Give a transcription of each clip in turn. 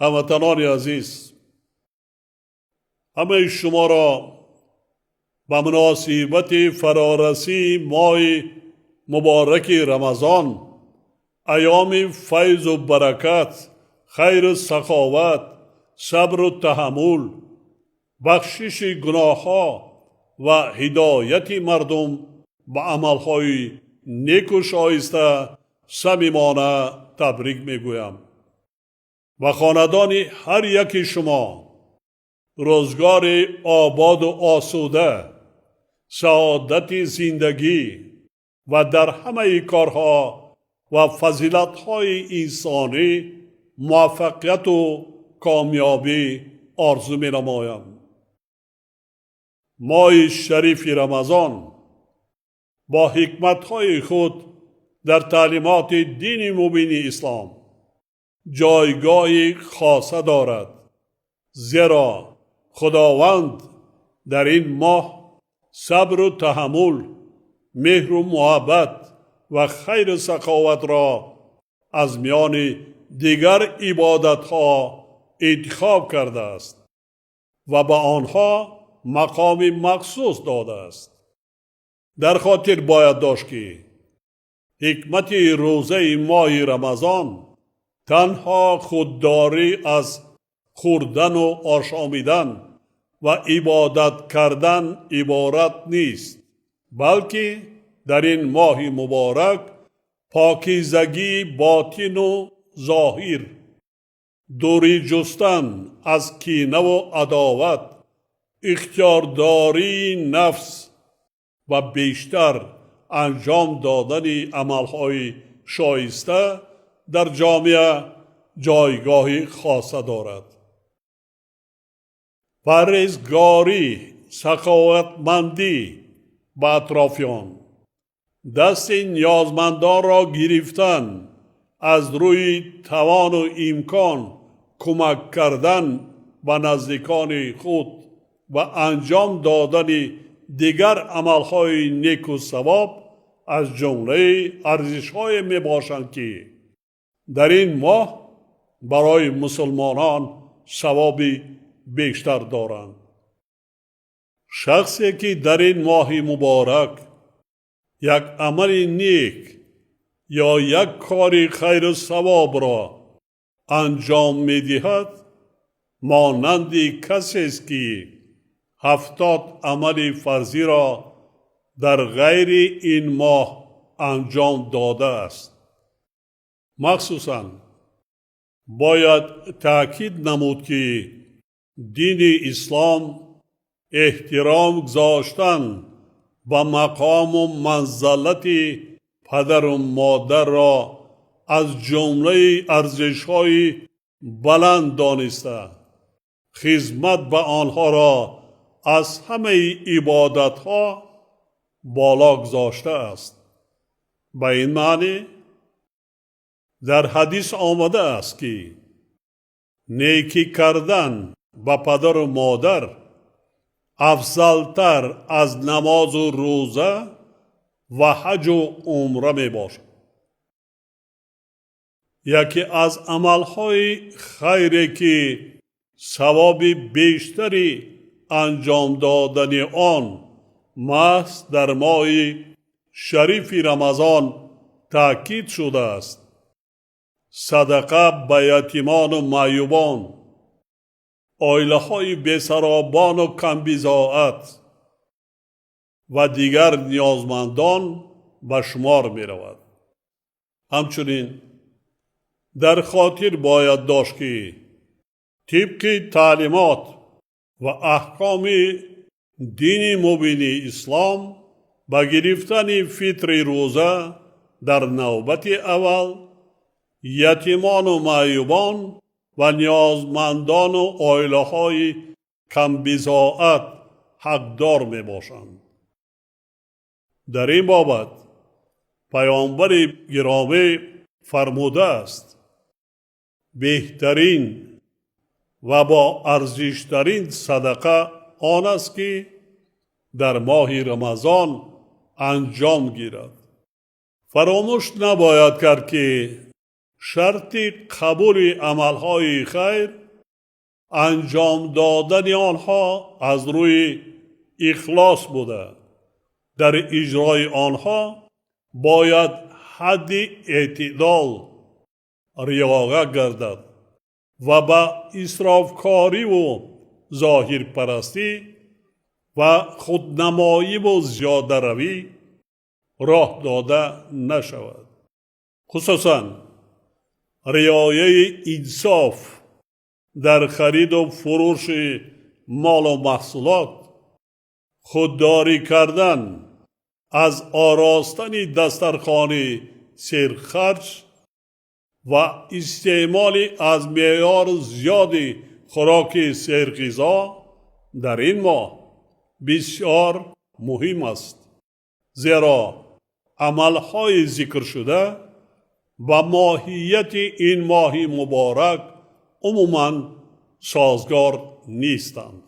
هموطنان عزیز، همه شما را به مناسبت فرارسی ماه مبارک رمضان، ایام فیض و برکت، خیر و سخاوت، صبر و تحمل، بخشش گناهها و هدایت مردم به عملهای نیک و شایسته صمیمانه تبریک میگویم. و خاندان هر یک شما روزگار آباد و آسوده، سعادت زندگی و در همه کارها و فضیلت‌های انسانی موفقیت و کامیابی آرزو می‌نمایم. ماه شریف رمضان با حکمت‌های خود در تعلیمات دین مبین اسلام جایگاه خاصه دارد، زیرا خداوند در این ماه صبر و تحمل، مهر و محبت و خیر و سخاوت را از میان دیگر عبادت‌ها انتخاب کرده است و به آنها مقام مخصوص داده است. در خاطر باید داشت که حکمت روزه ماه رمضان تنها خودداری از خوردن و آشامیدن و عبادت کردن عبارت نیست، بلکه در این ماه مبارک پاکیزگی باطن و ظاهر، دوری جستن از کینه و عداوت، اختیارداری نفس و بیشتر انجام دادن عملهای شایسته در جامعه جایگاه خاصه دارد. پرهیزگاری، سخاوتمندی به اطرافیان، دست نیازمندان را گرفتن، از روی توان و امکان کمک کردن به نزدیکان خود و انجام دادن دیگر عملهای نیک و ثواب از جمله ارزش‌های می باشند که در این ماه برای مسلمانان ثوابی بیشتر دارند. شخصی که در این ماه مبارک یک عمل نیک یا یک کار خیر و ثواب را انجام می دهد، مانند کسی است که 70 عمل فرضی را در غیر این ماه انجام داده است. مخصوصاً باید تأکید نمود که دین اسلام احترام گذاشتن و مقام و منزلت پدر و مادر را از جمله ارزش‌های بلند دانسته، خدمت به آنها را از همه عبادت‌ها بالا گذاشته است. به این معنی در حدیث آمده است که نیکی کردن به پدر و مادر افضلتر از نماز و روزه و حج و عمره می باشد. یکی از عملهای خیری که ثواب بیشتری انجام دادن آن محض در ماه شریف رمضان تأکید شده است، صدقه به یتیمان و معیوبان، عائله های بی‌سرابان و کمبضاعت و دیگر نیازمندان به شمار می رود. همچنین در خاطر باید داشت که طبق تعلیمات و احکام دین مبین اسلام به گرفتن فطر روزه در نوبت اول یتیمان و معیوبان و نیازمندان و عائله های کمبضاعت حقدار می باشند. در این بابت پیامبر گرامی فرموده است بهترین و با ارزشترین صدقه آن است که در ماه رمضان انجام گیرد. فراموش نباید کرد که شرط قبول عملهای خیر انجام دادن آنها از روی اخلاص بوده. در اجرای آنها باید حد اعتدال رعایت گردد و به اسرافکاری و ظاهر پرستی و خودنمایی و زیاده روی راه داده نشود. خصوصا رعایت انصاف در خرید و فروش مال و محصولات، خودداری کردن از آراستن دسترخوان سرخرج و استعمال از معیار زیادی خوراک سرغذا در این ماه بسیار مهم است، زیرا عملهای ذکر شده و ماهیت این ماه مبارک عموماً سازگار نیستند.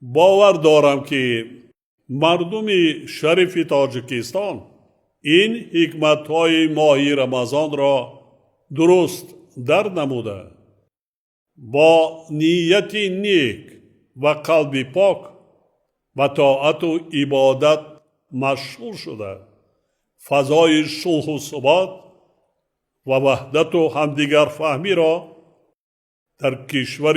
باور دارم که مردم شریف تاجیکستان این حکمت‌های ماه رمضان را درست در نموده، با نیت نیک و قلب پاک و طاعت و عبادت مشغول شده، فضای صلح و ثبات و وحدت و همدیگر فهمی را در کشور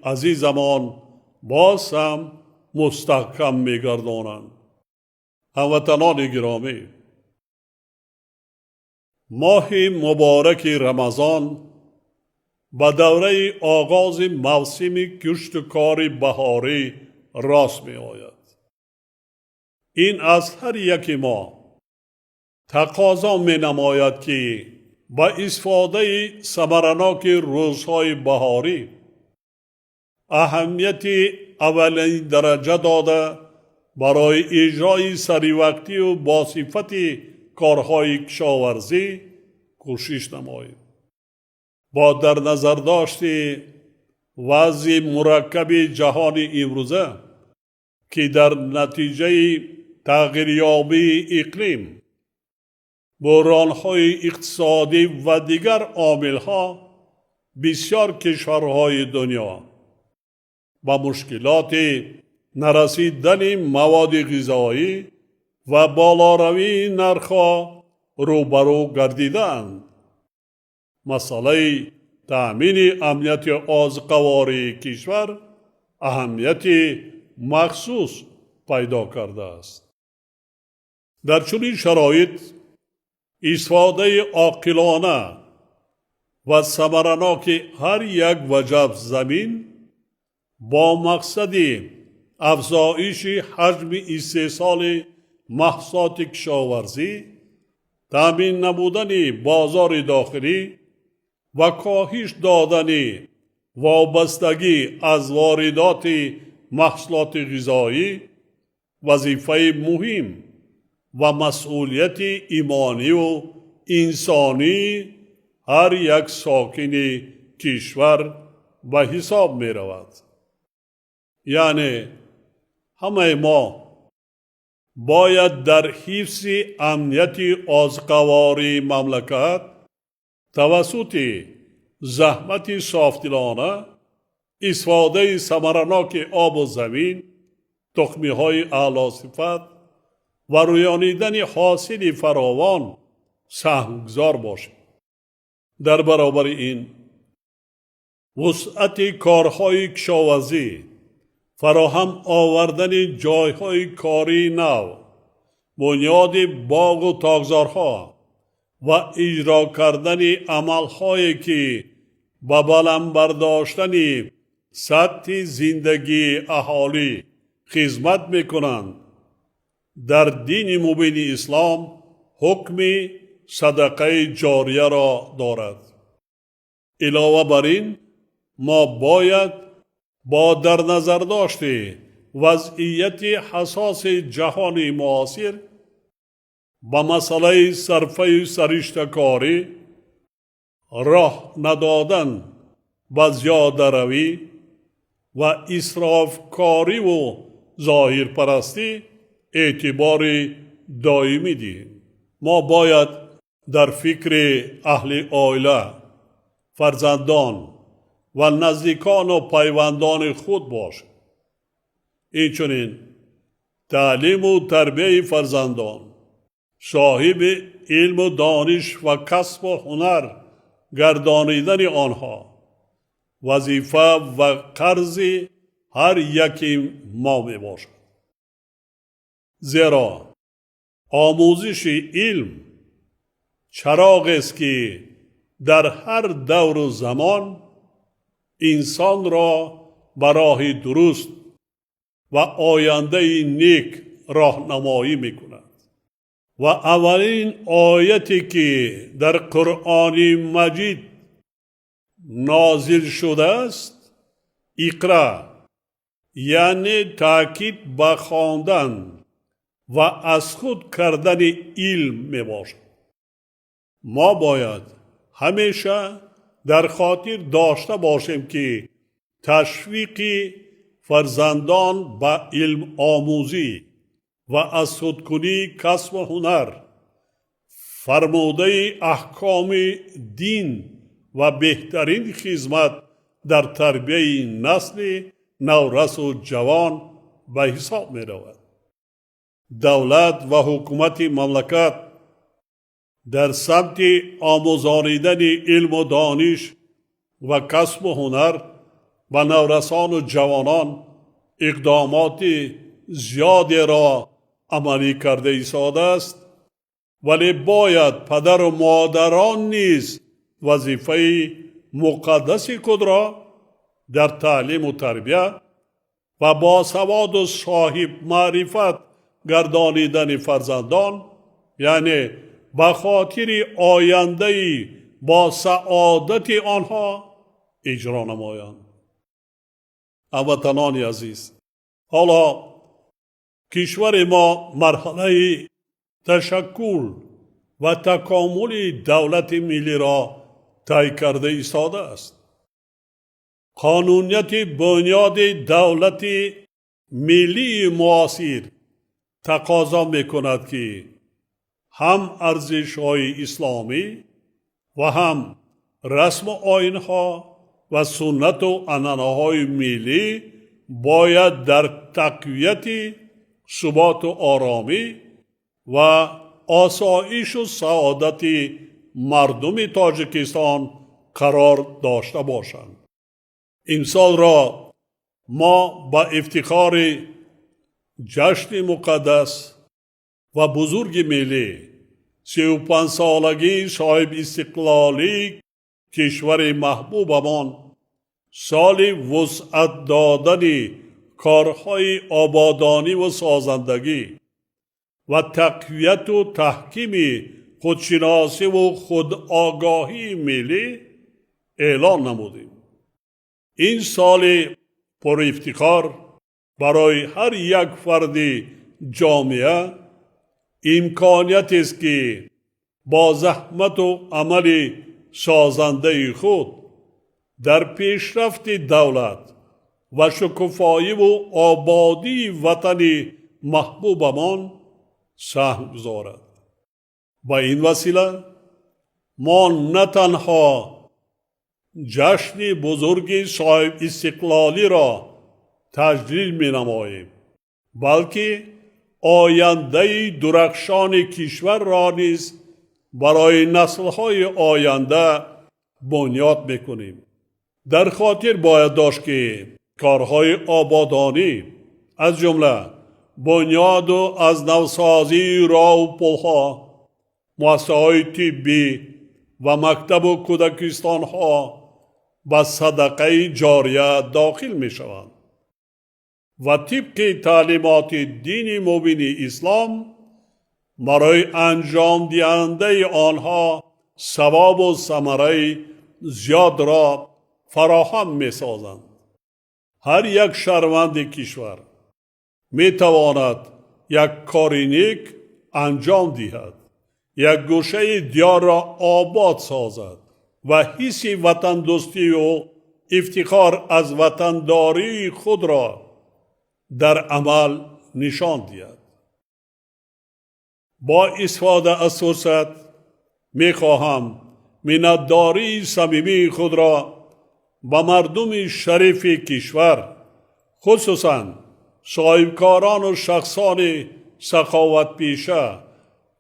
عزیزمان باز هم مستحکم می‌گردانند. هموطنان گرامی، ماه مبارک رمضان به دوره آغاز موسم کشتکار بهاری راست می آید. این از هر یک ما تقاضا می نماید که با استفاده ثمرناک روزهای بهاری اهمیت اولین درجه داده برای اجرای سریوقتی و باصفت کارهای کشاورزی کوشش نمایید. با در نظر داشت وضع مرکب جهان امروزه که در نتیجه تغییریابی اقلیم، بحران‌های اقتصادی و دیگر عامل‌ها بسیار کشورهای دنیا با مشکلات نرسیدن مواد غذایی و بالاروی نرخ‌ها روبرو گردیدند. مسئله تأمین امنیت آذوقه‌واری کشور اهمیت مخصوص پیدا کرده است. در چنین شرایط استفاده عاقلانه و ثمرناک هر یک وجب زمین با مقصد افزایش حجم استحصال محصولات کشاورزی، تامین نمودن بازار داخلی و کاهش دادن وابستگی از واردات محصولات غذایی وظیفه مهم و مسئولیت ایمانی و انسانی هر یک ساکن کشور به حساب می رود. یعنی همه ما باید در حفظ امنیت آذوقه‌واری مملکت توسط زحمت صافدلانه، استفاده ثمرناک آب و زمین، تخم‌های اعلی صفت و رویانیدن حاصل فراوان سهمگزار باشیم. در برابر این وسعت کارهای کشاورزی، فراهم آوردن جایهای کاری نو، بنیاد باغ و تاکزارها و اجرا کردن عملهایی که به بلند برداشتن سطح زندگی اهالی خدمت میکنند، در دین مبین اسلام حکم صدقه جاریه را دارد. علاوه بر این ما باید با در نظر داشته وضعیت حساس جهان معاصر با مسئله صرفه سرشتکاری، راه ندادن به زیاده روی و اسراف کاری و ظاهر پرستی اعتبار دائمی دهیم. ما باید در فکر اهل عائله، فرزندان و نزدیکان و پیوندان خود باشد. اینچنین تعلیم و تربیت فرزندان، صاحب علم و دانش و کسب و هنر گردانیدن آنها وظیفه و قرض هر یکی ما می باشد. زیرا آموزش علم چراغ است که در هر دور و زمان انسان را به راه درست و آینده نیک راهنمایی میکند. و اولین آیتی که در قرآن مجید نازل شده است، اقرا، یعنی تاکید به خواندن و از خود کردن علم می باشد. ما باید همیشه در خاطر داشته باشیم که تشویق فرزندان به علم آموزی و از خودکنی کسب و هنر، فرموده احکام دین و بهترین خدمت در تربیت نسل نورس و جوان به حساب می رود. دولت و حکومت مملکت در سمت آموزانیدن علم و دانش و کسب و هنر به نورسان و جوانان اقدامات زیادی را عملی کرده ایستاده است، ولی باید پدر و مادران نیز وظیفه مقدس خود را در تعلیم و تربیت و باسواد و صاحب معرفت گردانیدن فرزندان، یعنی به خاطر آینده با سعادت آنها اجرا نمایند. هموطنان عزیز، حالا کشور ما مرحله تشکل و تکامل دولت ملی را طی کرده ایستاده است. قانونیت بنیاد دولت ملی معاصر تقاضا میکند که هم ارزش‌های اسلامی و هم رسم و آیین‌ها و سنت و عنعنه‌های ملی باید در تقویت ثبات و آرامی و آسایش و سعادت مردم تاجیکستان قرار داشته باشند. امسال را ما با افتخار جشن مقدس و بزرگ ملی 35 سالگی صاحب استقلالی کشور محبوبمان، سال وسعت دادن کارهای آبادانی و سازندگی و تقویت و تحکیم خودشناسی و خودآگاهی ملی اعلان نمودیم. این سال پر افتخار برای هر یک فرد جامعه امکانیت است که با زحمت و عمل سازنده خود در پیشرفت دولت و شکوفایی و آبادی وطن محبوبمان سهم گذارد. با این وسیله ما نه تنها جشن بزرگ صاحب استقلالی را تجلیل می نماییم، بلکه آینده درخشان کشور را نیز برای نسل‌های آینده بنیاد میکنیم. در خاطر باید داشت که کارهای آبادانی از جمله بنیاد و از نوسازی راه و پلها، مؤسسه‌های طبی و مکتب و کودکستان‌ها به صدقه جاریه داخل می شوند و طبق تعلیمات دین مبین اسلام برای انجام دهنده آنها ثواب و ثمره زیاد را فراهم می سازند. هر یک شهروند کشور می تواند یک کار نیک انجام دهد، یک گوشه دیار را آباد سازد و حس وطن دوستی و افتخار از وطنداری خود را در عمل نشان دهد. با استفاده از فرصت میخواهم منتداری صمیمی خود را به مردم شریف کشور، خصوصا صاحبکاران و شخصان سخاوت پیشه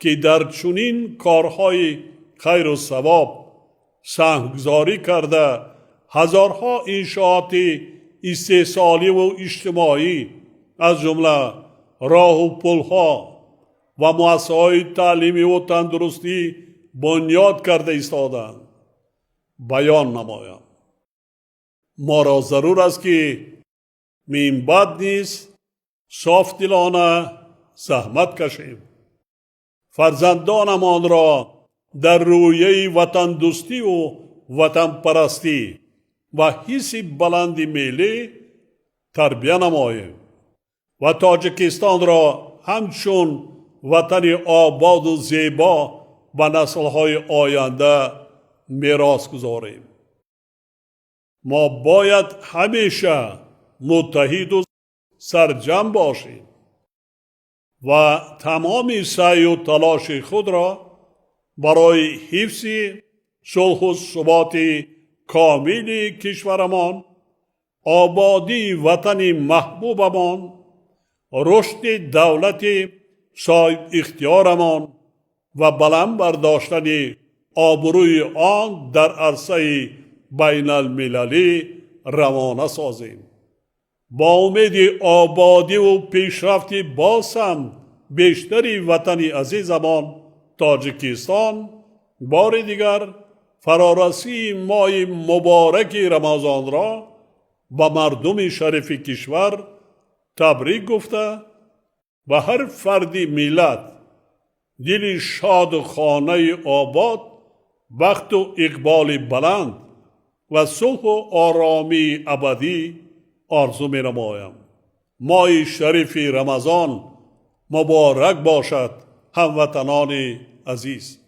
که در چنین کارهای خیر و ثواب سهمگذاری کرده هزارها انشاءات استحصالی و اجتماعی از جمله راه و پلها و مؤسسه‌های تعلیمی و تندرستی بنیاد کرده ایستادند بیان نمایم. ما را ضرور است که من بعد نیز صاف دلانه زحمت کشیم، فرزندانمان را در رویه وطن دوستی و وطن پرستی و حس بلند ملی تربیت نماییم و تاجیکستان را همچون وطن آباد و زیبا به نسل‌های آینده میراث گذاریم. ما باید همیشه متحد و سرجم باشیم و تمام سعی و تلاش خود را برای حفظ صلح و ثبات کامل کشورمان، آبادی وطن محبوبمان، رشد دولت صاحب اختیارمان و بلند برداشتن آبروی آن در عرصه بین المللی روانه سازیم. با امید آبادی و پیشرفت باز هم بیشتری وطن عزیزمان تاجیکستان بار دیگر فرارسی ماه مبارک رمضان را با مردم شریف کشور تبریک گفته و هر فردی ملت دل شاد و خانه آباد، بخت و اقبال بلند و صلح و آرامی ابدی آرزو می نمایم. ماه شریف رمضان مبارک باشد هموطنان عزیز.